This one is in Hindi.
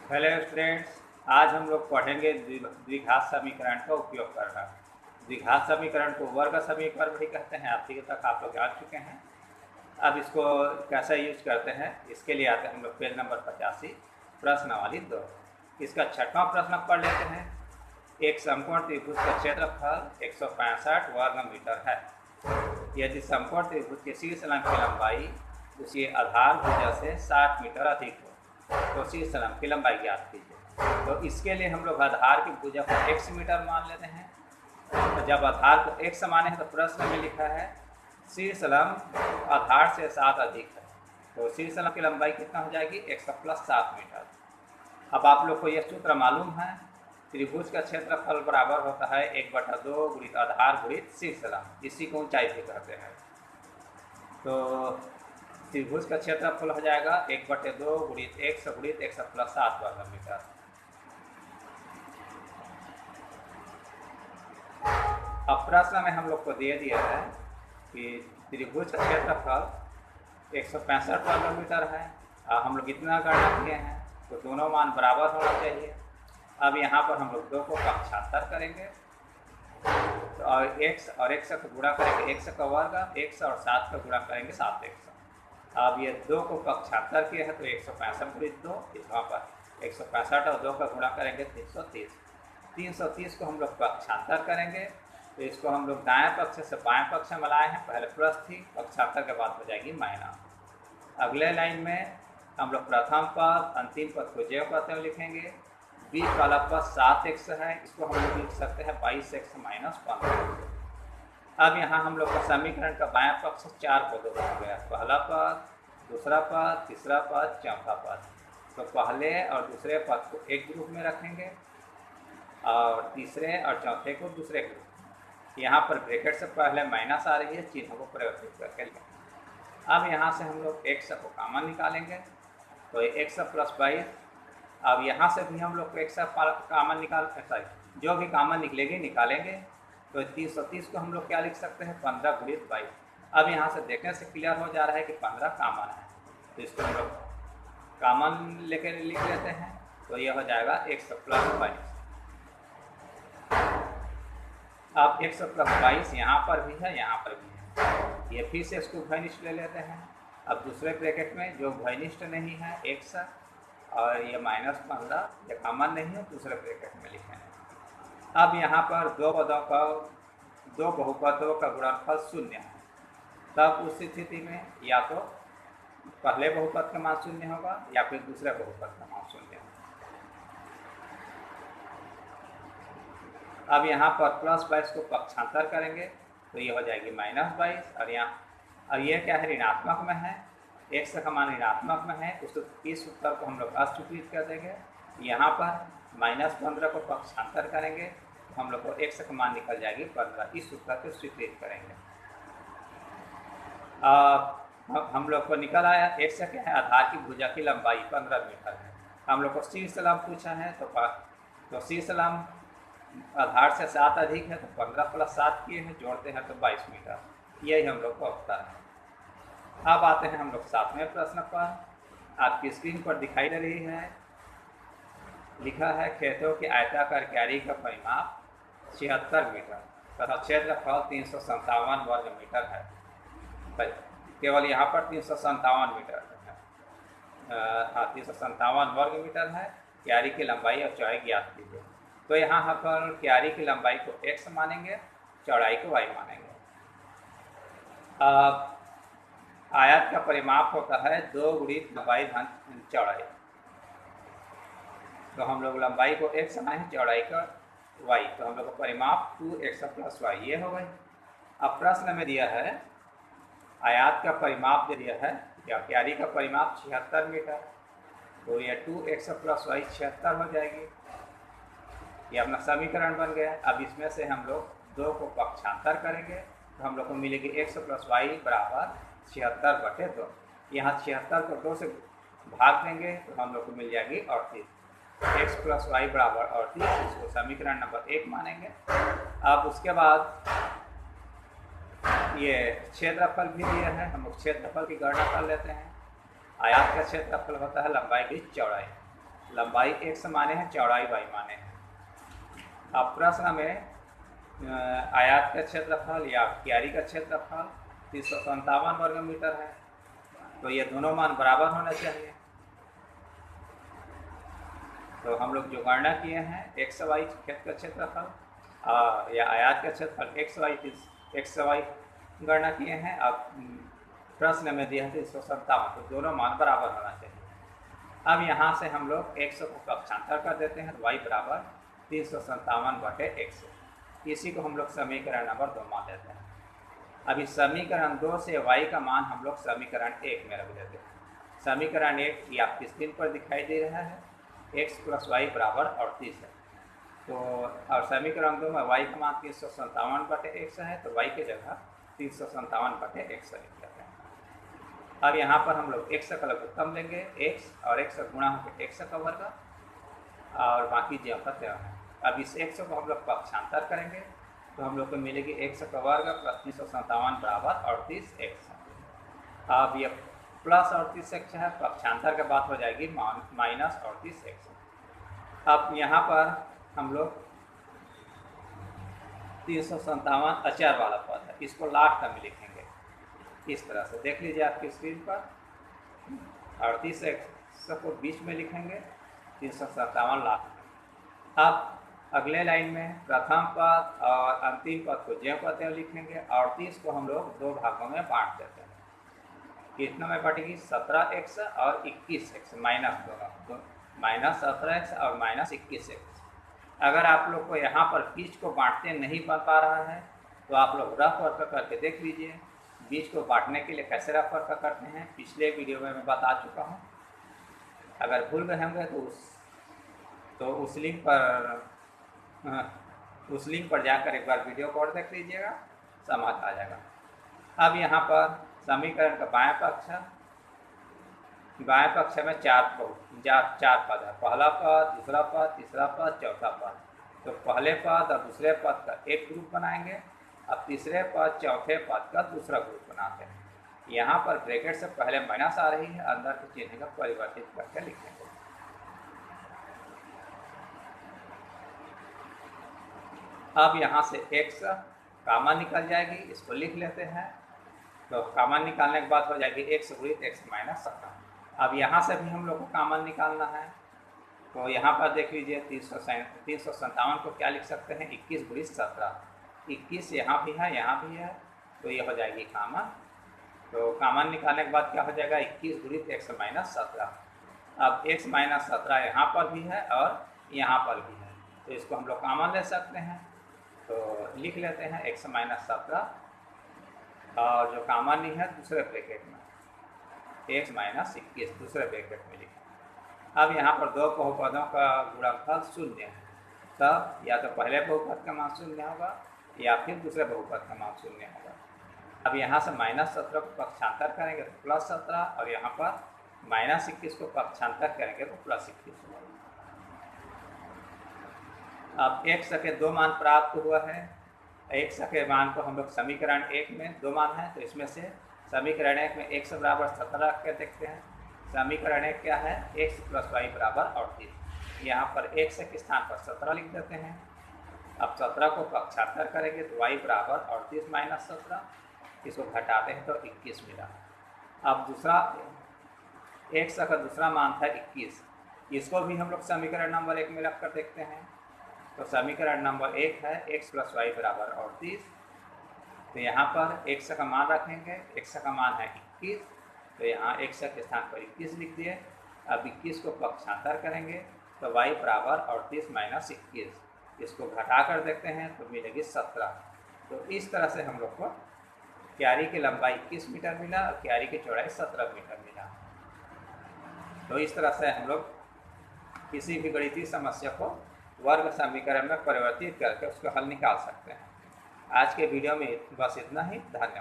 हेलो स्टूडेंट्स, आज हम लोग पढ़ेंगे द्विघात समीकरण का उपयोग करना। द्विघात समीकरण को वर्ग समीकरण भी कहते हैं। अभी तक आप लोग जान चुके हैं। अब इसको कैसे यूज करते हैं इसके लिए आते हैं हम लोग पेज नंबर 85 प्रश्नावली 2। इसका 6वां प्रश्न पढ़ लेते हैं। एक समकोण त्रिभुज का क्षेत्रफल 165 वर्ग मीटर है। यदि समकोण त्रिभुज के शीर्ष लंब की लंबाई उसके आधार भुजा से 60 मीटर अधिक हो तो शीर्ष लंब की लंबाई ज्ञात कीजिए। तो इसके लिए हम लोग आधार की भुजा को x मीटर मान लेते हैं। तो जब आधार को x माने हैं तो प्रश्न में लिखा है शीर्ष लंब आधार से 7 अधिक है, तो शीर्ष लंब की लंबाई कितना हो जाएगी 100 + 7 मीटर। अब आप लोग को यह सूत्र मालूम है, त्रिभुज का क्षेत्रफल बराबर होता है 1/2 गुणित आधार गुणित शीर्ष लंब, इसी को ऊंचाई भी कहते हैं। तो त्रिभुज का क्षेत्रफल हो जाएगा 1/2 गुणित 100 गुणित 100 + 7 वर्ग मीटर। अब प्रश्न में हम लोग को दे दिया है कि त्रिभुज का क्षेत्रफल 165 वर्ग मीटर है। हम लोग इतना गणना किए हैं तो दोनों मान बराबर होना चाहिए। अब यहाँ पर हम लोग 2 को पक्षांतर करेंगे तो और x और 100 को गुणा करेंगे 100 का वर्ग, 100 और 7 का गुणा करेंगे 7x। अब ये 2 को पक्षांतर किया है तो 165 गुणित 2, वहाँ पर 165 और 2 का गुणा करेंगे 330। 330 को हम लोग पक्षांतर करेंगे तो इसको हम लोग दाएं पक्ष से बाएं पक्ष में लाए हैं। पहले प्लस थी, पक्षांतर के बाद हो जाएगी माइनस। अगले लाइन में हम लोग प्रथम पद अंतिम पद को जय पद में लिखेंगे। बीच वाला पद 7x है, इसको हम लोग लिख सकते हैं 22x - 15। अब यहाँ हम लोग का समीकरण का बायां पक्ष 4 पदों का हो गया। पहला पद, दूसरा पद, तीसरा पद, चौथा पद। तो पहले और दूसरे पद को एक ग्रुप में रखेंगे और तीसरे और चौथे को दूसरे ग्रुप में। यहाँ पर ब्रैकेट से पहले माइनस आ रही है, चिन्ह को परिवर्तित करके लिखेंगे। अब यहाँ से हम लोग 100 को कॉमन निकालेंगे तो 100 + 22। अब यहाँ से भी हम लोग को 100 कॉमन जो भी कॉमन निकलेगी निकालेंगे तो 330 को हम लोग क्या लिख सकते हैं 15 गुणित 22। अब यहाँ से देखने से क्लियर हो जा रहा है कि 15 कॉमन है, तो इसको हम लोग कॉमन लेकर लिख लेते हैं तो यह हो जाएगा 100 + 22। अब 100 + 22 यहाँ पर भी है, यहाँ पर भी है। ये फिर से इसको घनिष्ठ ले लेते हैं। अब दूसरे ब्रैकेट में जो घनिष्ठ नहीं है 100 और ये -15, ये कॉमन नहीं है, दूसरे ब्रैकेट में लिखेंगे। अब यहाँ पर दो बहुपदों का गुणनफल 0 है, तब उस स्थिति में या तो पहले बहुपद का मान 0 होगा या फिर दूसरे बहुपद का मान 0 होगा। अब यहाँ पर +22 को पक्षांतर करेंगे तो ये हो जाएगी -22 और यहाँ ये क्या है ऋणात्मक में है, x का मान ऋणात्मक में है, इस उत्तर को हम लोग अस्वीकृत कर देंगे। यहाँ पर -15 को पक्षांतर करेंगे तो हम लोग को x का मान निकल जाएगी 15। इस उत्तर को स्वीकृत करेंगे। हम लोग को निकल आया x क्या है आधार की भुजा की लंबाई 15 मीटर है। हम लोग को शीर्ष लंब पूछा है तो शीर्ष लंब आधार से 7 अधिक है तो 15 + 7 किए हैं, जोड़ते हैं तो 22 मीटर। यही हम लोग को पता है। अब आते हैं हम लोग 7वें प्रश्न पर। आपकी स्क्रीन पर दिखाई दे रही है, लिखा है खेतों की आयताकार क्यारी का परिमाप 76 मीटर तथा क्षेत्रफल 357 वर्ग मीटर है। केवल यहाँ पर 357 मीटर है। 357 वर्ग मीटर है। क्यारी की लंबाई और चौड़ाई ज्ञात कीजिए। तो यहाँ पर क्यारी की लंबाई को x मानेंगे, चौड़ाई को y मानेंगे। आयत का परिमाप होता है 2 गुणित लंबाई धन चौड़ाई। तो हम लोग लंबाई को x माने, चौड़ाई का y, तो हम लोग का परिमाप 2x + y ये हो गई। अब प्रश्न में दिया है आयत का परिमाप दे दिया है या क्यारी का परिमाप 76 मीटर, तो ये 2x + y 76 हो जाएगी। ये अपना समीकरण बन गया। अब इसमें से हम लोग 2 को पक्षांतर करेंगे तो हम लोग को मिलेगी x + y = 76/2। यहाँ 76 को 2 से भाग देंगे तो हम लोग को मिल जाएगी 38। x + y = 38, इसको समीकरण नंबर 1 मानेंगे। अब उसके बाद ये क्षेत्रफल भी दिया है, हम लोग क्षेत्रफल की गणना कर लेते हैं। आयत का क्षेत्रफल होता है लंबाई की चौड़ाई। लंबाई x माने हैं, चौड़ाई y माने हैं। अब प्रश्न में आयत का क्षेत्रफल या क्यारी का क्षेत्रफल 357 वर्ग मीटर है, तो ये दोनों मान बराबर होने चाहिए। तो हम लोग जो गणना किए हैं एक्स वाई खेत का क्षेत्रफल या आयत का क्षेत्रफल एक्स वाई गणना किए हैं। अब प्रश्न में दिया है 357, तो दोनों मान बराबर होना चाहिए। अब यहाँ से हम लोग x को पक्षांतर कर देते हैं, तो y बराबर 357/x। इसी को हम लोग समीकरण नंबर 2 मान लेते हैं। अभी समीकरण 2 से y का मान हम लोग समीकरण 1 में रख देते हैं। समीकरण 1 ये आपकी स्क्रीन पर दिखाई दे रहा है, x + y बराबर 38 है। तो और समीकरण 2 में y का मान 357/x है, तो y की जगह 357/x लिख देते हैं। अब यहाँ पर हम लोग x का लघुत्तम लेंगे, x और x का गुणा होकर x का वर्ग और बाकी जो का त्यों है। अब इस x को हम लोग पक्षांतर करेंगे, तो हम लोग को मिलेगी x का वर्ग + 357 बराबर 38x। अब ये प्लस 38x है, पक्षांतर के बाद हो जाएगी माइनस 38x। अब यहाँ पर हम लोग 357 अचर वाला पद है, इसको लास्ट में लिखेंगे इस तरह से। देख लीजिए आपकी स्क्रीन पर 38x को बीच में लिखेंगे, 357 लास्ट में। अब अगले लाइन में प्रथम पद और अंतिम पद को ज्यों का त्यों लिखेंगे। 38 को हम लोग 2 भागों में बांट देते हैं। कितना में बटेगी? 17x और 21x, माइनस दोनों, माइनस 17x और माइनस 21x। अगर आप लोग को यहाँ पर बीच को बांटते नहीं बन पा रहा है, तो आप लोग रफ वर्क करके देख लीजिए। बीच को बांटने के लिए कैसे रफ वर्क करते हैं पिछले वीडियो में मैं बता चुका हूँ। अगर भूल गए होंगे तो उस लिंक पर जाकर एक बार वीडियो को और देख लीजिएगा, समझ आ जाएगा। अब यहाँ पर समीकरण का बाएं पक्ष में चार पद है। पहला पद, दूसरा पद, तीसरा पद, चौथा पद। तो पहले पद और दूसरे पद का एक ग्रुप बनाएंगे, अब तीसरे पद चौथे पद का दूसरा ग्रुप बनाते हैं। यहाँ पर ब्रैकेट से पहले माइनस आ रही है, अंदर के चिन्ह को परिवर्तित करके लिखेंगे। अब यहाँ से x कॉमन निकल जाएगी, इसको लिख लेते हैं। तो कॉमन निकालने के बाद हो जाएगी x × x - 17। अब यहाँ से भी हम लोग को कॉमन निकालना है, तो यहाँ पर देख लीजिए 357 को क्या लिख सकते हैं? 21 × 17। 21 यहाँ भी है, यहाँ भी है, तो ये हो जाएगी कॉमन। तो कॉमन निकालने के बाद क्या हो जाएगा? 21 × x - 17। अब x - 17 यहाँ पर भी है और यहाँ पर भी है, तो इसको हम लोग कॉमन ले सकते हैं। तो लिख लेते हैं x - 17 और जो कॉमन नहीं है दूसरे ब्रैकेट में x - 21 दूसरे ब्रैकेट में लिखें। अब यहाँ पर 2 बहुपदों का गुणनफल 0 है, तब या तो पहले बहुपद का मान 0 होगा या फिर दूसरे बहुपद का मान 0 होगा। अब यहाँ से -17 को पक्षांतर करेंगे तो +17, और यहाँ पर -21 को पक्षांतर करेंगे तो +21 होगा। अब x के 2 मान प्राप्त हुआ है। x के मान को हम लोग समीकरण 1 में 2 मान है, तो इसमें से समीकरण 1 में x बराबर 17 रख के देखते हैं। समीकरण 1 क्या है? x + y बराबर 38। यहाँ पर x के स्थान पर 17 लिख देते हैं। अब 17 को पक्षांतर करेंगे तो y बराबर 38 - 17, इसको घटाते हैं तो 21 मिला। अब दूसरा x का दूसरा मान था 21, इसको भी हम लोग समीकरण नंबर 1 में रख कर देखते हैं। तो समीकरण नंबर 1 है x + y बराबर 38। तो यहाँ पर x का मान रखेंगे, x का मान है 21, तो यहाँ x के स्थान पर 21 लिख दिए। अब 21 को पक्षांतर करेंगे तो y बराबर 38 - 21, इसको घटा कर देखते हैं तो मिलेगी 17। तो इस तरह से हम लोग को क्यारी की लंबाई 21 मीटर मिला और क्यारी की चौड़ाई 17 मीटर मिला। तो इस तरह से हम लोग किसी भी गणितीय समस्या को वर्ग समीकरण में परिवर्तित करके उसका हल निकाल सकते हैं। आज के वीडियो में बस इतना ही। धन्यवाद।